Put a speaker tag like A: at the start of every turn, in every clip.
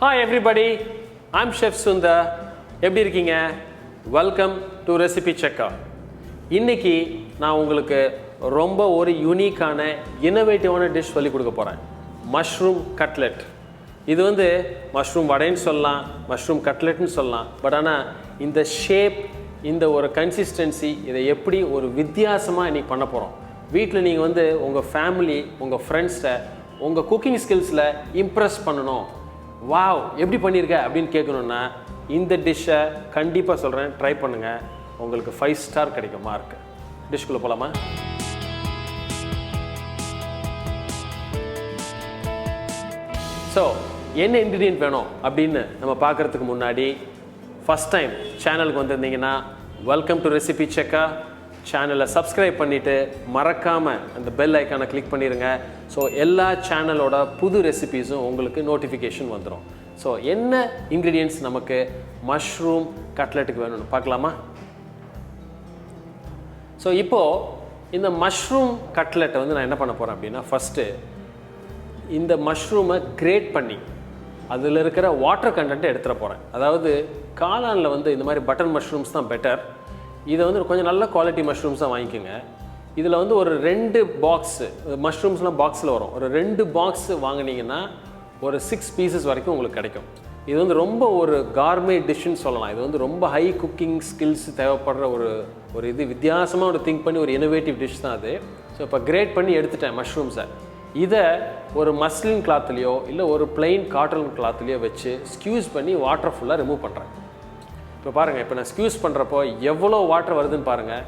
A: Hi everybody, I'm Chef Sundar. எப்படி இருக்கீங்க? Welcome to Recipe Checker. இன்னைக்கு நான் உங்களுக்கு ரொம்ப ஒரு யூனிக்கான இன்னோவேட்டிவான டிஷ் சொல்லி கொடுக்க போறேன். Mushroom cutlet. இது வந்து மஷ்ரூம் வடைன்னு சொல்லலாம், மஷ்ரூம் கட்லெட்னு சொல்லலாம். பட் ஆனால் இந்த ஷேப், இந்த ஒரு கன்சிஸ்டன்சி, இதை எப்படி ஒரு வித்தியாசமாக இன்னைக்கு பண்ண போகிறோம். வீட்டில் நீங்கள் வந்து உங்கள் ஃபேமிலி, உங்கள் ஃப்ரெண்ட்ஸை உங்கள் குக்கிங் ஸ்கில்ஸில் இம்ப்ரெஸ் பண்ணணும். வாவ், எப்படி பண்ணியிருக்க அப்படின்னு கேட்கணுன்னா இந்த டிஷ்ஷை கண்டிப்பாக சொல்கிறேன், ட்ரை பண்ணுங்கள். உங்களுக்கு 5 ஸ்டார் கிடைக்கும் மார்க். டிஷ்குள்ளே போகலாமா? ஸோ என்ன இன்க்ரீடியன்ட் வேணும் அப்படின்னு நம்ம பார்க்குறதுக்கு முன்னாடி ஃபஸ்ட் டைம் சேனலுக்கு வந்திருந்தீங்கன்னா வெல்கம் டு ரெசிபி செக்கா. சேனலை சப்ஸ்கிரைப் பண்ணிவிட்டு மறக்காமல் அந்த பெல் ஐக்கானை கிளிக் பண்ணிடுங்க. ஸோ எல்லா சேனலோட புது ரெசிபீஸும் உங்களுக்கு நோட்டிஃபிகேஷன் வந்துடும். ஸோ என்ன இன்க்ரீடியன்ட்ஸ் நமக்கு மஷ்ரூம் கட்லெட்டுக்கு வேணும்னு பார்க்கலாமா? ஸோ இப்போது இந்த மஷ்ரூம் கட்லெட்டை வந்து நான் என்ன பண்ண போகிறேன் அப்படின்னா, ஃபஸ்ட்டு இந்த மஷ்ரூமை கிரேட் பண்ணி அதில் இருக்கிற வாட்டர் கண்டென்ட்டை எடுத்துகிற போகிறேன். அதாவது காளானில் வந்து இந்த மாதிரி பட்டன் மஷ்ரூம்ஸ் தான் பெட்டர். இதை வந்து கொஞ்சம் நல்ல குவாலிட்டி மஷ்ரூம்ஸ் தான் வாங்கிக்கோங்க. இதில் வந்து ஒரு 2 பாக்ஸு மஷ்ரூம்ஸ்லாம் பாக்ஸில் வரும். ஒரு 2 பாக்ஸு வாங்கினீங்கன்னா ஒரு 6 பீசஸ் வரைக்கும் உங்களுக்கு கிடைக்கும். இது வந்து ரொம்ப ஒரு கார்மே டிஷ்ஷுன்னு சொல்லலாம். இது வந்து ரொம்ப ஹை குக்கிங் ஸ்கில்ஸ் தேவைப்படுற ஒரு இது வித்தியாசமாக ஒரு திங்க் பண்ணி ஒரு இனோவேட்டிவ் டிஷ் தான் அது. ஸோ இப்போ கிரேட் பண்ணி எடுத்துட்டேன் மஷ்ரூம்ஸை. இதை ஒரு மஸ்லின் கிளாத்லேயோ இல்லை ஒரு பிளெயின் காட்டன் கிளாத்லேயோ வச்சு ஸ்க்யூஸ் பண்ணி வாட்டர் ஃபுல்லாக ரிமூவ் பண்ணுறேன். இப்போ பாருங்கள், இப்போ நான் ஸ்க்யூஸ் பண்ணுறப்போ எவ்வளோ வாட்டர் வருதுன்னு பாருங்கள்.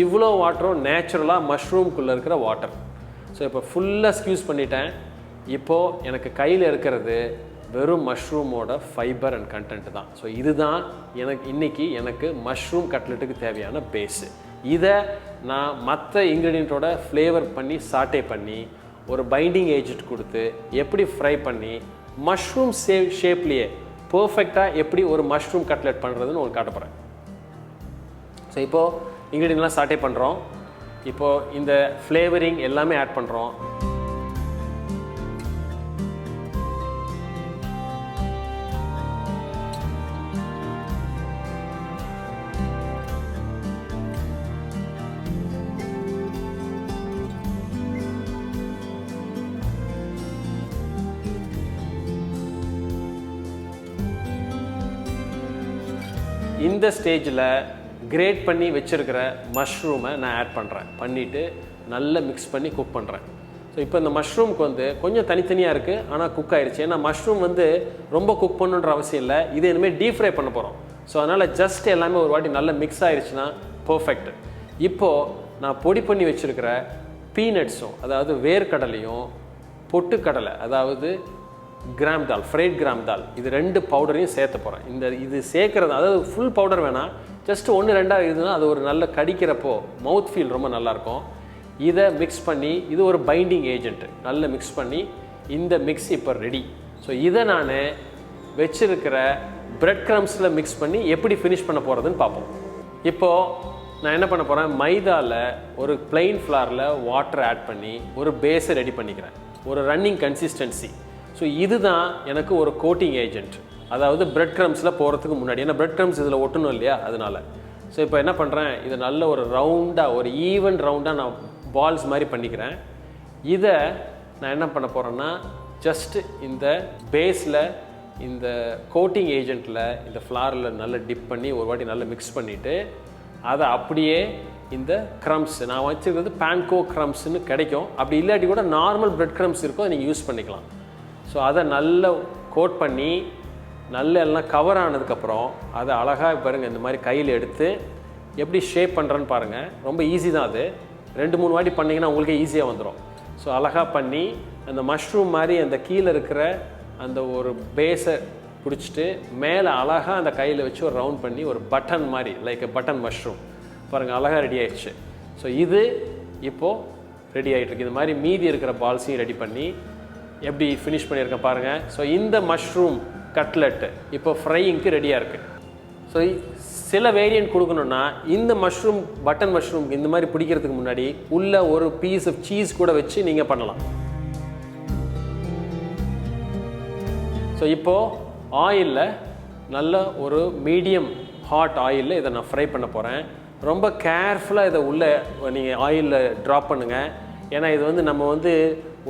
A: இவ்வளோ வாட்டரும் நேச்சுரலாக மஷ்ரூம்குள்ளே இருக்கிற வாட்டர். ஸோ இப்போ ஃபுல்லாக ஸ்க்யூஸ் பண்ணிட்டேன். இப்போது எனக்கு கையில் இருக்கிறது வெறும் மஷ்ரூமோட ஃபைபர் அண்ட் கண்டென்ட் தான். ஸோ இதுதான் எனக்கு மஷ்ரூம் கட்லெட்டுக்கு தேவையான பேஸு. இதை நான் மற்ற இன்க்ரீடியண்ட்டோட ஃப்ளேவர் பண்ணி சாட்டே பண்ணி ஒரு பைண்டிங் ஏஜென்ட் கொடுத்து எப்படி ஃப்ரை பண்ணி மஷ்ரூம் ஷேப்லேயே பர்ஃபெக்டாக எப்படி ஒரு மஷ்ரூம் கட்லெட் பண்ணுறதுன்னு உங்களுக்கு காட்ட போகிறேன். ஸோ இப்போது இன்க்ரீடியன்ட்லாம் சாட்டே பண்ணுறோம். இப்போது இந்த ஃப்ளேவரிங் எல்லாமே ஆட் பண்ணுறோம். இந்த ஸ்டேஜில் கிரேட் பண்ணி வச்சுருக்கிற மஷ்ரூமை நான் ஆட் பண்ணுறேன். பண்ணிவிட்டு நல்லா மிக்ஸ் பண்ணி குக் பண்ணுறேன். ஸோ இப்போ இந்த மஷ்ரூமுக்கு வந்து கொஞ்சம் தனித்தனியாக இருக்குது, ஆனால் குக் ஆகிடுச்சு. ஏன்னா மஷ்ரூம் வந்து ரொம்ப குக் பண்ணுன்ற அவசியம் இல்லை. இது இனிமேல் டீப் ஃப்ரை பண்ண போகிறோம். ஸோ அதனால் ஜஸ்ட் எல்லாமே ஒரு வாட்டி நல்லா மிக்ஸ் ஆகிடுச்சுன்னா பர்ஃபெக்ட். இப்போது நான் பொடி பண்ணி வச்சுருக்கிற பீனட்ஸும், அதாவது வேர்க்கடலையும் பொட்டுக்கடலை, அதாவது கிராம் தால், ஃப்ரைட் கிராம் தால், இது 2 பவுடரையும் சேர்த்த போகிறேன். இது சேர்க்குறது, அதாவது ஃபுல் பவுடர் வேணாம், ஜஸ்ட் 1-2 இருக்குதுன்னா அது ஒரு நல்ல கடிக்கிறப்போ மவுத் ஃபீல் ரொம்ப நல்லாயிருக்கும். இதை மிக்ஸ் பண்ணி, இது ஒரு பைண்டிங் ஏஜென்ட், நல்லா மிக்ஸ் பண்ணி இந்த மிக்ஸ் இப்போ ரெடி. ஸோ இதை நான் வச்சிருக்கிற பிரெட் க்ரம்ஸில் மிக்ஸ் பண்ணி எப்படி ஃபினிஷ் பண்ண போகிறதுன்னு பார்ப்போம். இப்போது நான் என்ன பண்ண போகிறேன், மைதாவில் ஒரு பிளெயின் ஃப்ளாரில் வாட்டர் ஆட் பண்ணி ஒரு பேஸை ரெடி பண்ணிக்கிறேன், ஒரு ரன்னிங் கன்சிஸ்டன்சி. ஸோ இதுதான் எனக்கு ஒரு கோட்டிங் ஏஜென்ட், அதாவது பிரெட் க்ரம்ஸில் போகிறதுக்கு முன்னாடி. ஏன்னா பிரெட் க்ரம்ஸ் இதில் ஒட்டணும் இல்லையா, அதனால். ஸோ இப்போ என்ன பண்ணுறேன், இதை நல்ல ஒரு ரவுண்டாக, ஒரு ஈவன் ரவுண்டாக நான் பால்ஸ் மாதிரி பண்ணிக்கிறேன். இதை நான் என்ன பண்ண போகிறேன்னா, ஜஸ்ட்டு இந்த பேஸில், இந்த கோட்டிங் ஏஜென்ட்டில், இந்த ஃப்ளாரில் நல்லா டிப் பண்ணி ஒரு வாட்டி நல்லா மிக்ஸ் பண்ணிவிட்டு அதை அப்படியே இந்த க்ரம்ஸ், நான் வச்சுருக்கிறது பேன்கோ க்ரம்ஸ்னு கிடைக்கும். அப்படி இல்லாட்டி கூட நார்மல் பிரெட் க்ரம்ஸ் இருக்கும், அதை நீங்கள் யூஸ் பண்ணிக்கலாம். ஸோ அதை நல்லா கோட் பண்ணி நல்ல எல்லாம் கவர் ஆனதுக்கப்புறம் அதை அழகாக பாருங்கள், இந்த மாதிரி கையில் எடுத்து எப்படி ஷேப் பண்ணுறேன்னு பாருங்கள். ரொம்ப ஈஸி தான் அது. 2-3 வாட்டி பண்ணிங்கன்னா உங்களுக்கே ஈஸியாக வந்துடும். ஸோ அழகாக பண்ணி அந்த மஷ்ரூம் மாதிரி அந்த கீழே இருக்கிற அந்த ஒரு பேஸை பிடிச்சிட்டு மேலே அழகாக அந்த கையில் வச்சு ஒரு ரவுண்ட் பண்ணி ஒரு பட்டன் மாதிரி, லைக் பட்டன் மஷ்ரூம் பாருங்கள், அழகாக ரெடி ஆகிடுச்சு. ஸோ இது இப்போது ரெடி ஆகிட்டுருக்கு. இது மாதிரி மீதி இருக்கிற பால்ஸையும் ரெடி பண்ணி எப்படி ஃபினிஷ் பண்ணியிருக்கேன் பாருங்கள். ஸோ இந்த மஷ்ரூம் கட்லெட்டு இப்போ ஃப்ரையிங்க்கு ரெடியாக இருக்குது. ஸோ சில வேரியன்ட் கொடுக்கணுன்னா இந்த மஷ்ரூம், பட்டன் மஷ்ரூம் இந்த மாதிரி பிடிக்கிறதுக்கு முன்னாடி உள்ள ஒரு பீஸ் ஆஃப் சீஸ் கூட வச்சு நீங்கள் பண்ணலாம். ஸோ இப்போது ஆயிலில் நல்ல ஒரு மீடியம் ஹாட் ஆயிலில் இதை நான் ஃப்ரை பண்ண போகிறேன். ரொம்ப கேர்ஃபுல்லாக இதை உள்ளே நீங்கள் ஆயிலில் ட்ராப் பண்ணுங்கள். ஏன்னா இது வந்து நம்ம வந்து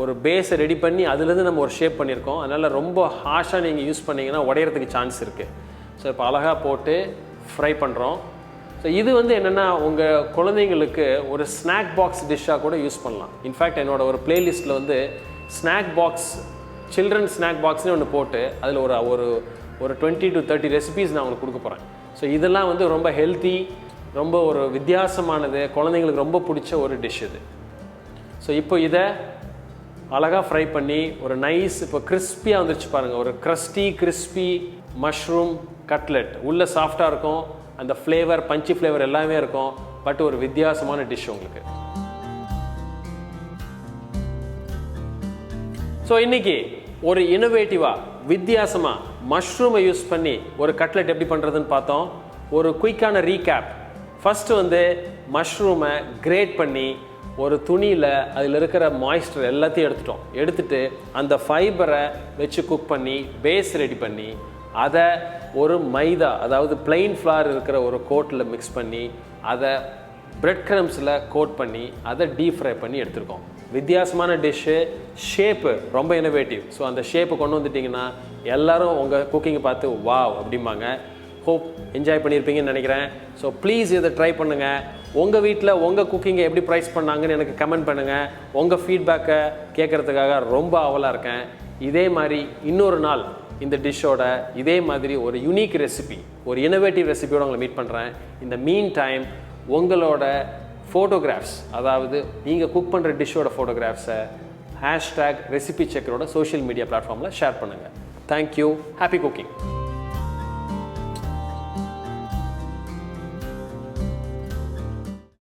A: ஒரு பேஸை ரெடி பண்ணி அதுலேருந்து நம்ம ஒரு ஷேப் பண்ணியிருக்கோம். அதனால் ரொம்ப ஹாஷாக நீங்கள் யூஸ் பண்ணிங்கன்னா உடையிறதுக்கு சான்ஸ் இருக்குது. ஸோ இப்போ அழகாக போட்டு ஃப்ரை பண்ணுறோம். ஸோ இது வந்து என்னென்னா உங்கள் குழந்தைங்களுக்கு ஒரு ஸ்நாக் பாக்ஸ் டிஷ்ஷாக கூட யூஸ் பண்ணலாம். இன்ஃபேக்ட் என்னோட ஒரு பிளேலிஸ்ட்டில் வந்து ஸ்நாக் பாக்ஸ், சில்ட்ரன் ஸ்நாக் பாக்ஸ்னு ஒன்று போட்டு அதில் ஒரு ஒரு ஒரு 20 to 30 ரெசிபீஸ் நான் உங்களுக்கு கொடுக்க போகிறேன். ஸோ இதெல்லாம் வந்து ரொம்ப ஹெல்த்தி, ரொம்ப ஒரு வித்தியாசமானது, குழந்தைங்களுக்கு ரொம்ப பிடிச்ச ஒரு டிஷ் இது. ஸோ இப்போ இதை அழகாக ஃப்ரை பண்ணி ஒரு நைஸ், இப்போ கிறிஸ்பியாக வந்துருச்சு பாருங்கள். ஒரு கிறிஸ்பி மஷ்ரூம் கட்லெட். உள்ளே சாஃப்டாக இருக்கும், அந்த ஃப்ளேவர், பஞ்சி ஃப்ளேவர் எல்லாமே இருக்கும். பட் ஒரு வித்தியாசமான டிஷ் உங்களுக்கு. ஸோ இன்றைக்கி ஒரு இன்னோவேட்டிவாக வித்தியாசமாக மஷ்ரூமை யூஸ் பண்ணி ஒரு கட்லெட் எப்படி பண்ணுறதுன்னு பார்த்தோம். ஒரு குயிக்கான ரீகேப். ஃபஸ்ட்டு வந்து மஷ்ரூமை கிரேட் பண்ணி ஒரு துணியில் அதில் இருக்கிற மாய்ஸ்டர் எல்லாத்தையும் எடுத்துட்டு அந்த ஃபைபரை வச்சு குக் பண்ணி பேஸ் ரெடி பண்ணி அதை ஒரு மைதா, அதாவது பிளெயின் ஃப்ளார் இருக்கிற ஒரு கோட்டில் மிக்ஸ் பண்ணி அதை பிரெட் க்ரம்ஸில் கோட் பண்ணி அதை டீப் ஃப்ரை பண்ணி எடுத்துருக்கோம். வித்தியாசமான டிஷ்ஷு, ஷேப்பு ரொம்ப இன்னோவேட்டிவ். ஸோ அந்த ஷேப்பை கொண்டு வந்துட்டிங்கன்னா எல்லோரும் உங்கள் குக்கிங்கை பார்த்து வாவ் அப்படிம்பாங்க. ஹோப் என்ஜாய் பண்ணியிருப்பீங்கன்னு நினைக்கிறேன். ஸோ ப்ளீஸ் இதை ட்ரை பண்ணுங்கள். உங்கள் வீட்டில் உங்கள் குக்கிங்கை எப்படி ப்ரைஸ் பண்ணாங்கன்னு எனக்கு கமெண்ட் பண்ணுங்கள். உங்கள் ஃபீட்பேக்கை கேட்குறதுக்காக ரொம்ப ஆவலாக இருக்கேன். இதே மாதிரி இன்னொரு நாள் இந்த டிஷ்ஷோட இதே மாதிரி ஒரு யூனிக் ரெசிபி, ஒரு இன்னோவேட்டிவ் ரெசிபியோட உங்களை மீட் பண்ணுறேன். இந்த மீன் டைம் உங்களோட ஃபோட்டோகிராஃப்ஸ், அதாவது நீங்கள் குக் பண்ணுற டிஷ்ஷோட ஃபோட்டோகிராஃப்ஸை #ரெசிபி செக்கரோட சோஷியல் மீடியா பிளாட்ஃபார்மில் ஷேர் பண்ணுங்கள். தேங்க்யூ. Happy cooking.